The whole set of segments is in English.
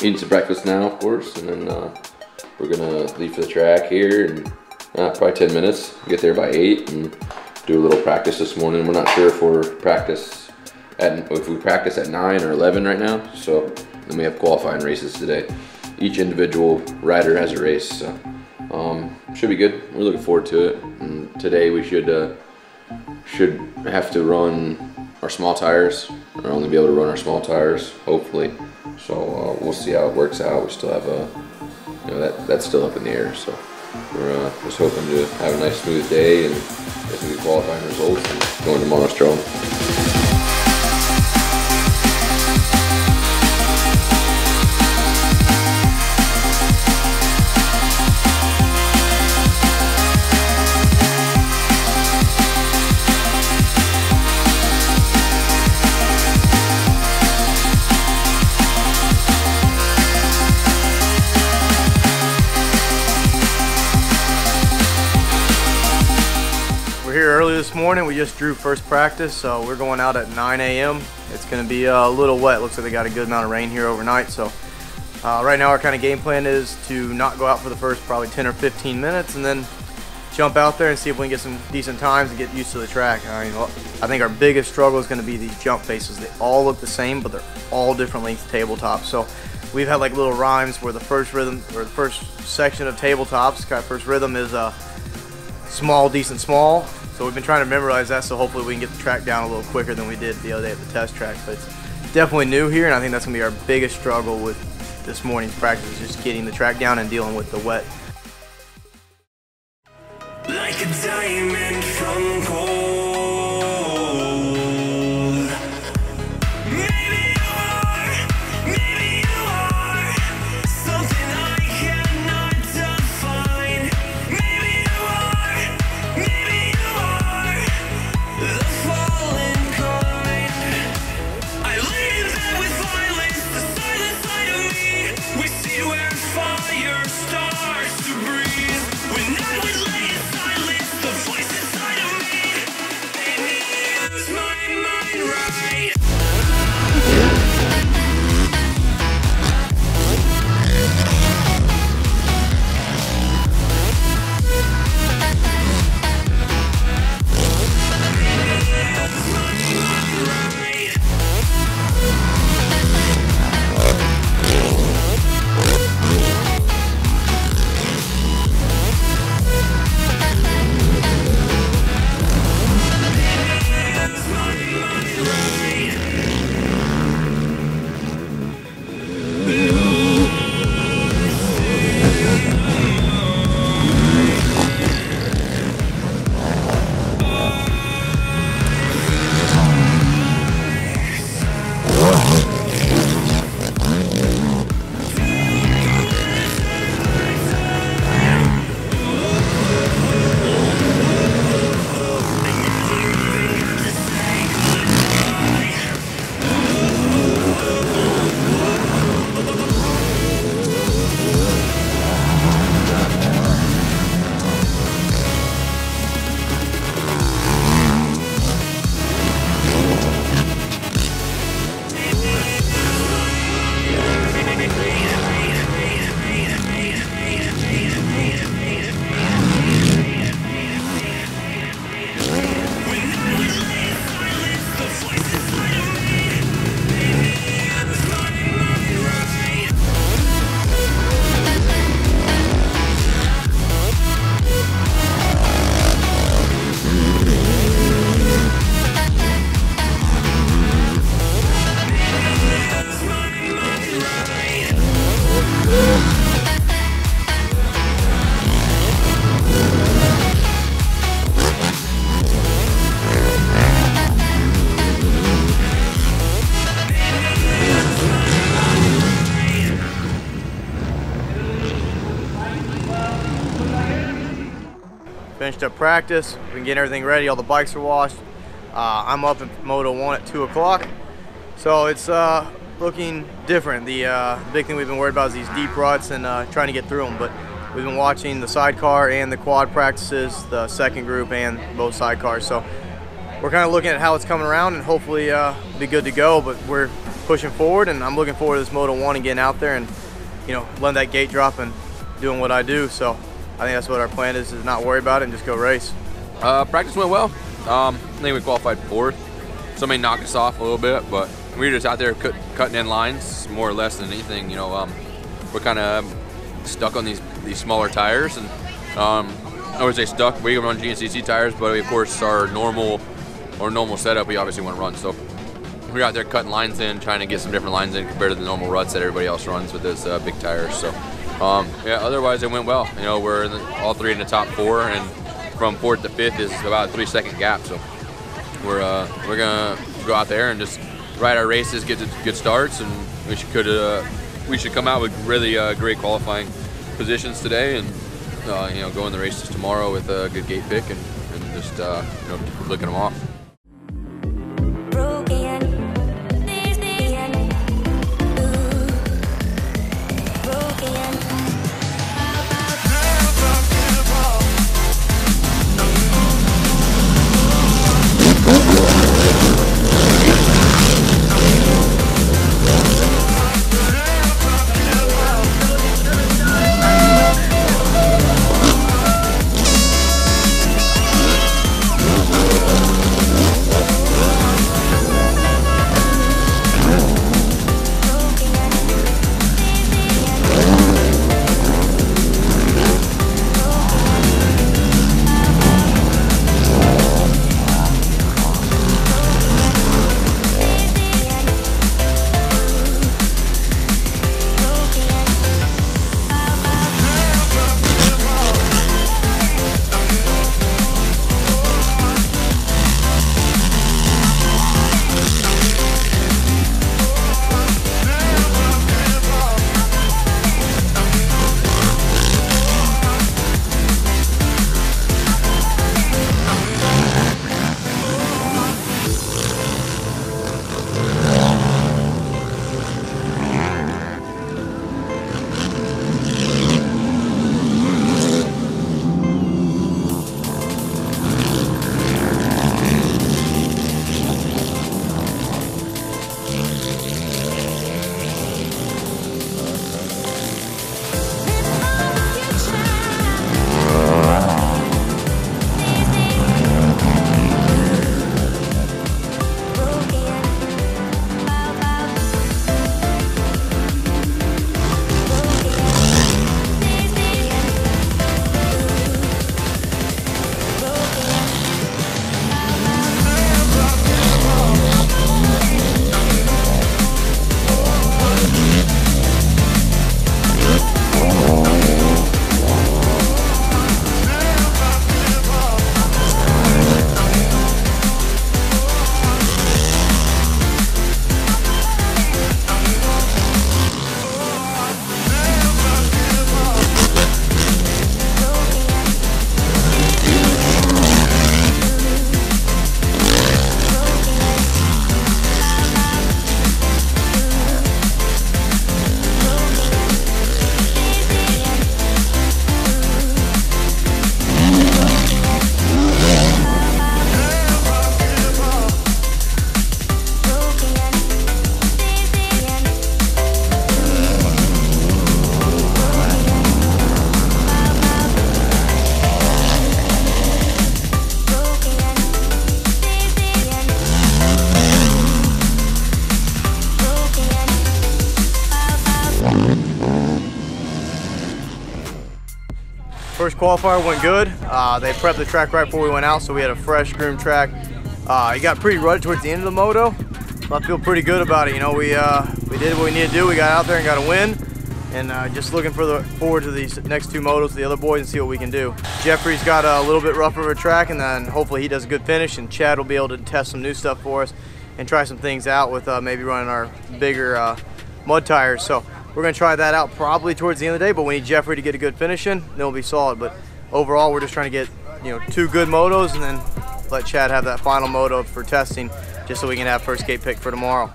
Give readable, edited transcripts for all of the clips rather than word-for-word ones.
Eating some breakfast now, of course, and then we're gonna leave for the track here in probably 10 minutes. Get there by 8 and do a little practice this morning. We're not sure if we practice at 9 or 11 right now. So then we have qualifying races today. Each individual rider has a race, so should be good. We're looking forward to it. And today we should have to run our small tires, or only be able to run our small tires, hopefully. So we'll see how it works out. We still have that's still up in the air. So we're just hoping to have a nice smooth day and get some good qualifying results and go into Monostrum. We're here early this morning. We just drew first practice, so we're going out at 9 a.m. It's going to be a little wet. Looks like they got a good amount of rain here overnight. So right now our kind of game plan is to not go out for the first probably 10 or 15 minutes and then jump out there and see if we can get some decent times and get used to the track. I think our biggest struggle is going to be these jump faces. They all look the same, but they're all different length tabletops. So we've had like little rhymes where the first rhythm, or the first section of tabletops, kind of first rhythm is small, decent, small. So we've been trying to memorize that, so hopefully we can get the track down a little quicker than we did the other day at the test track. But it's definitely new here, and I think that's going to be our biggest struggle with this morning's practice, is just getting the track down and dealing with the wet. Like a diamond from gold. Maybe you are something I cannot define. Maybe you are the fallen kind. I leave there with violence, the silent side of me. We see where fire starts to breathe. When I would lay in silence, the voice inside of me made me use my mind right. Finished up practice, we can get everything ready, all the bikes are washed. I'm up in Moto 1 at 2 o'clock. So it's looking different. The big thing we've been worried about is these deep ruts and trying to get through them. But we've been watching the sidecar and the quad practices, the second group and both sidecars. So we're kind of looking at how it's coming around, and hopefully be good to go. But we're pushing forward, and I'm looking forward to this Moto 1 and getting out there and, you know, letting that gate drop and doing what I do. So I think that's what our plan is not worry about it and just go race. Practice went well. I think we qualified 4th. Somebody knocked us off a little bit, but we were just out there cutting in lines more or less than anything. You know, we're kind of stuck on these smaller tires, and I would say stuck. We run GNCC tires, but of course our normal setup we obviously want to run. So we're out there cutting lines in, trying to get some different lines in compared to the normal ruts that everybody else runs with those big tires. So yeah, otherwise it went well. You know, we're all 3 in the top 4, and from 4th to 5th is about a 3-second gap. So we're gonna go out there and just ride our races, get to good starts, and we should come out with really great qualifying positions today, and you know, go in the races tomorrow with a good gate pick and just you know, licking them off. First qualifier went good. They prepped the track right before we went out, so we had a fresh groomed track. It got pretty rutty towards the end of the moto. So I feel pretty good about it. You know, we did what we needed to do. We got out there and got a win, and just looking forward to these next 2 motos, the other boys, and see what we can do. Jeffrey's got a little bit rougher of a track, and then hopefully he does a good finish, and Chad will be able to test some new stuff for us and try some things out with maybe running our bigger mud tires. So we're going to try that out probably towards the end of the day, but we need Jeffrey to get a good finish in, then we'll be solid. But overall, we're just trying to get, you know, 2 good motos and then let Chad have that final moto for testing, just so we can have first gate pick for tomorrow.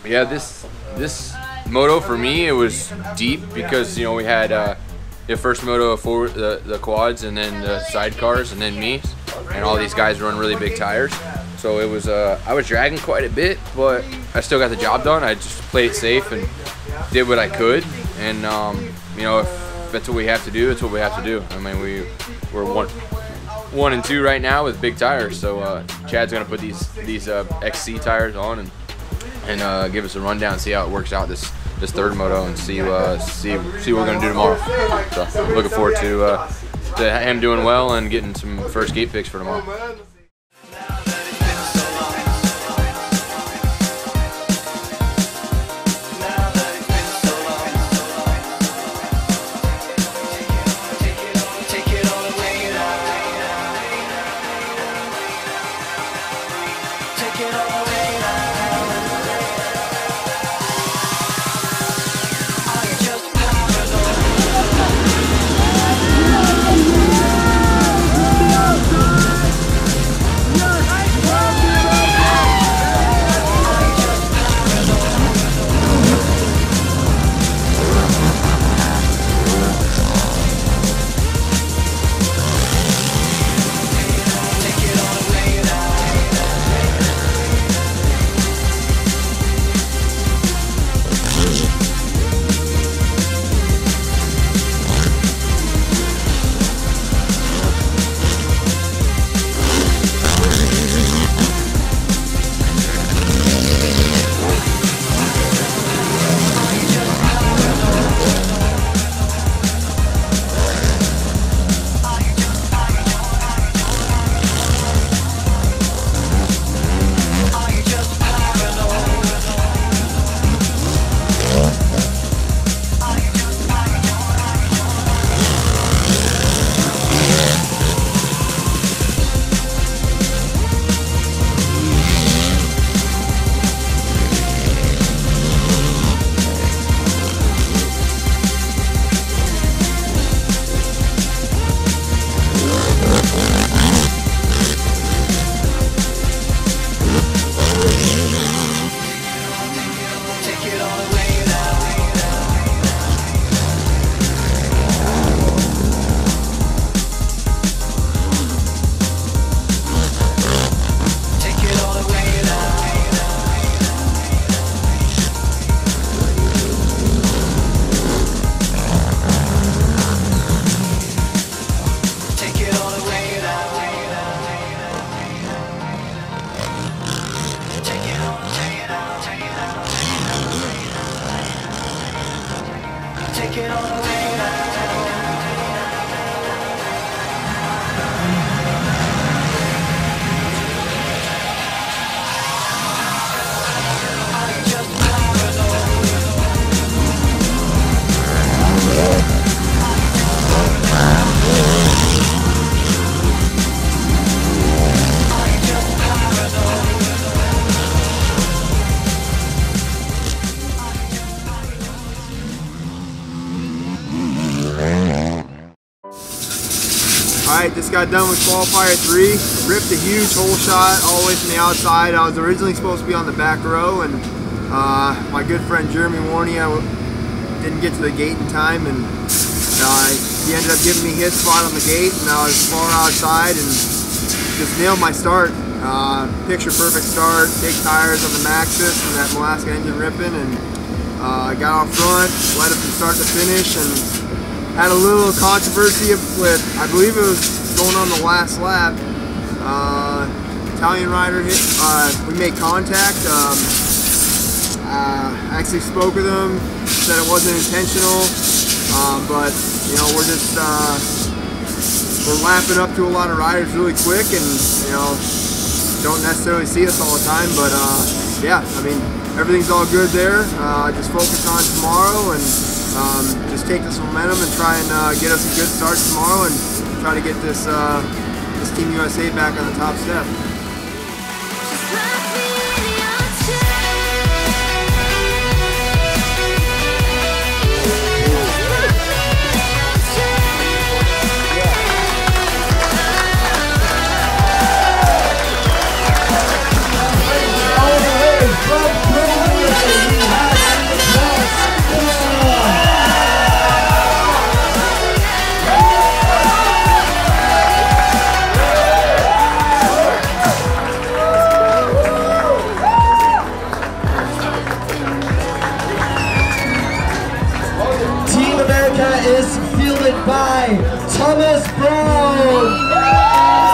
Yeah, this moto for me, it was deep because, you know, we had the first moto for the quads, and then the sidecars, and then me, and all these guys run really big tires. So it was I was dragging quite a bit, but I still got the job done. I just played it safe and did what I could, and you know, if that's what we have to do, that's what we have to do. I mean, we're one and two right now with big tires. So Chad's gonna put these XC tires on and give us a rundown, see how it works out this third moto, and see what we're gonna do tomorrow. So I'm looking forward to him doing well and getting some first gate picks for tomorrow. Alright, just got done with qualifier 3. Ripped a huge hole shot all the way from the outside. I was originally supposed to be on the back row, and my good friend Jeremy Warney didn't get to the gate in time, and he ended up giving me his spot on the gate, and I was far outside and just nailed my start. Picture perfect start, big tires on the Maxxis and that Alaska engine ripping, and got out front, led it from start to finish, and had a little controversy with, I believe it was going on the last lap. Italian rider hit, we made contact. Actually spoke with him, said it wasn't intentional, but you know, we're just we're lapping up to a lot of riders really quick, and you know, don't necessarily see us all the time, but yeah, I mean, everything's all good there. Just focus on tomorrow and just take this momentum and try and get us a good start tomorrow, and try to get this this Team USA back on the top step. All the way from is fielded by Thomas Brown.